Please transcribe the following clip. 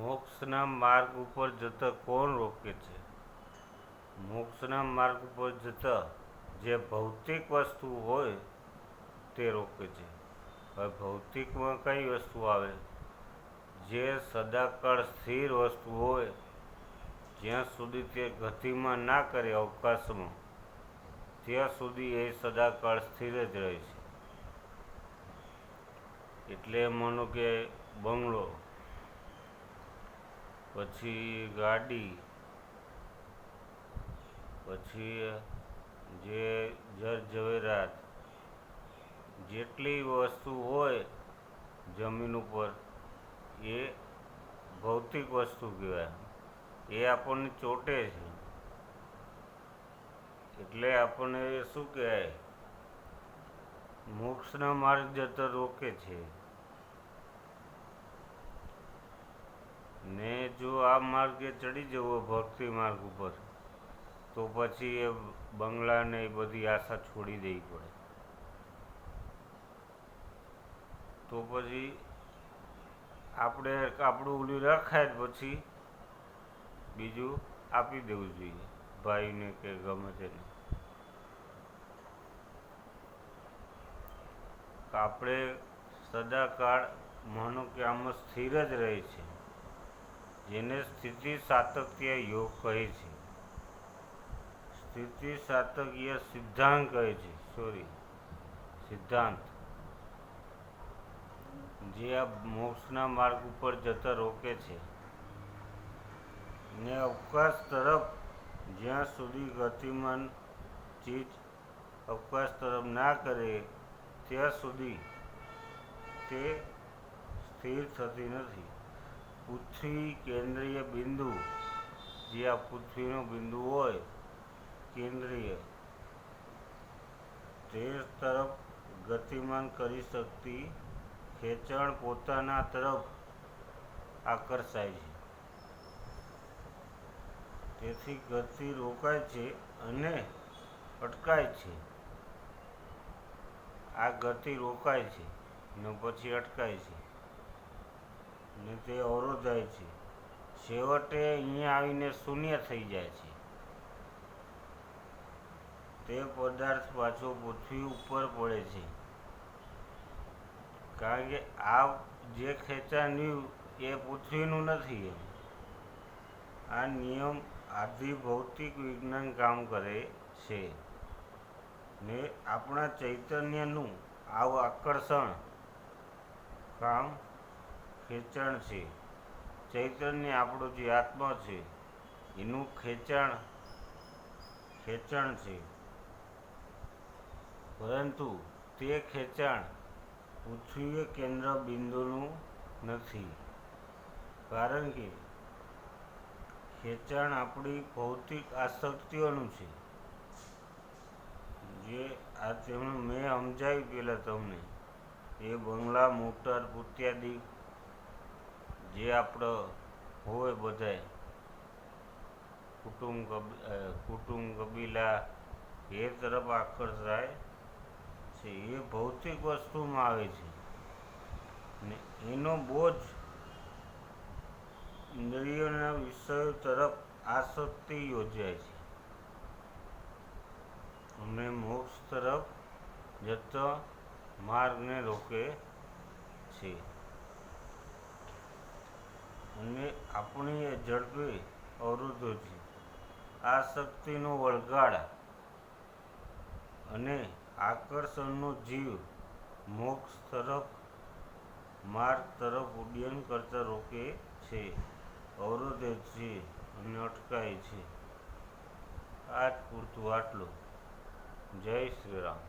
મોક્ષના માર્ગ ઉપર જતા કોણ રોકે છે? મોક્ષના માર્ગ ઉપર જતા જે ભૌતિક વસ્તુ હોય તે રોકે છે. હવે ભૌતિકમાં કઈ વસ્તુ આવે? જે સદાકાળ સ્થિર વસ્તુ હોય, જ્યાં સુધી તે ગતિમાં ના કરે અવકાશમાં, ત્યાં સુધી એ સદાકાળ સ્થિર જ રહે છે. એટલે માનો કે બંગલો, પછી ગાડી, પછી જે જર ઝવેરાત, જેટલી વસ્તુ હોય જમીન ઉપર, એ ભૌતિક વસ્તુ કહેવાય. એ આપણને ચોટે છે, એટલે આપણને શું કહેવાય? મોક્ષના માર્ગ જતા રોકે છે. ને જો આ માર્ગે ચડી જવો ભક્તિ માર્ગ ઉપર, તો પછી એ બંગલાને એ બધી આશા છોડી દેવી પડે. તો પછી આપણે આપણું ઓલું રખાય, પછી બીજું આપી દેવું જોઈએ, ભાઈને કે ગમે તેને. આપણે સદાકાળ માનો કે આમાં સ્થિર જ રહે છે, જેને સ્થિતિ સાતત્ય યોગ કહે છે. સ્થિતિ સાતત્ય સિદ્ધાંત કહે છે. સિદ્ધાંત જે આ મોક્ષના માર્ગ ઉપર જતા રોકે છે. ને અવકાશ તરફ જ્યાં સુધી ગતિમાન ચીજ અવકાશ તરફ ના કરે ત્યાં સુધી તે સ્થિર થતી નથી. પૃથ્વી કેન્દ્રીય બિંદુ, જે આ પૃથ્વીનો બિંદુ હોય કેન્દ્રીય, તે તરફ ગતિમાન કરી શકતી ખેંચાણ પોતાના તરફ આકર્ષાય છે. તેથી ગતિ રોકાય છે અને અટકાય છે. આ ગતિ રોકાય છે ને પછી અટકાય છે ને તે અવરોધાય છે. છેવટે અહીંયા આવીને શૂન્ય થઈ જાય છે. તે પદાર્થ પાછો પૃથ્વી ઉપર પડે છે. કારણ કે આ જે ખેંચાણ રહ્યું એ પૃથ્વીનું નથી. આ નિયમ આદિ ભૌતિક વિજ્ઞાન કામ કરે છે. ને આપણા ચૈતન્યનું આવું આકર્ષણ કામ ખેંચાણ છે. ચૈતન્ય આપણો જે આત્મા છે એનું ખેંચાણ છે. પરંતુ તે ખેંચાણ પૃથ્વીય કેન્દ્ર બિંદુનું નથી. કારણ કે ખેંચાણ આપણી ભૌતિક આસક્તિઓનું છે. જે આ તેમનું મેં સમજાવ્યું પહેલાં તમને, એ બંગલા, મોટર, ઇત્યાદિ જે આપણો હોય બધાય કુટુંબ કબીલા, એ તરફ આકર્ષાય છે. એ ભૌતિક વસ્તુમાં આવે છે ને એનો બોજ ઇન્દ્રિયોના વિષયો તરફ આસક્તિ યોજાય છે અને મોક્ષ તરફ જતા માર્ગને રોકે છે. અને આપણી એ ઝડપે અવરોધો છે. આ શક્તિનો વળગાડ અને આકર્ષણનો જીવ મોક્ષ તરફ માર્ગ તરફ ઉડ્ડયન કરતા રોકે છે, અવરોધે છે અને અટકાય છે. આજ પૂરતું આટલું. જય શ્રી રામ.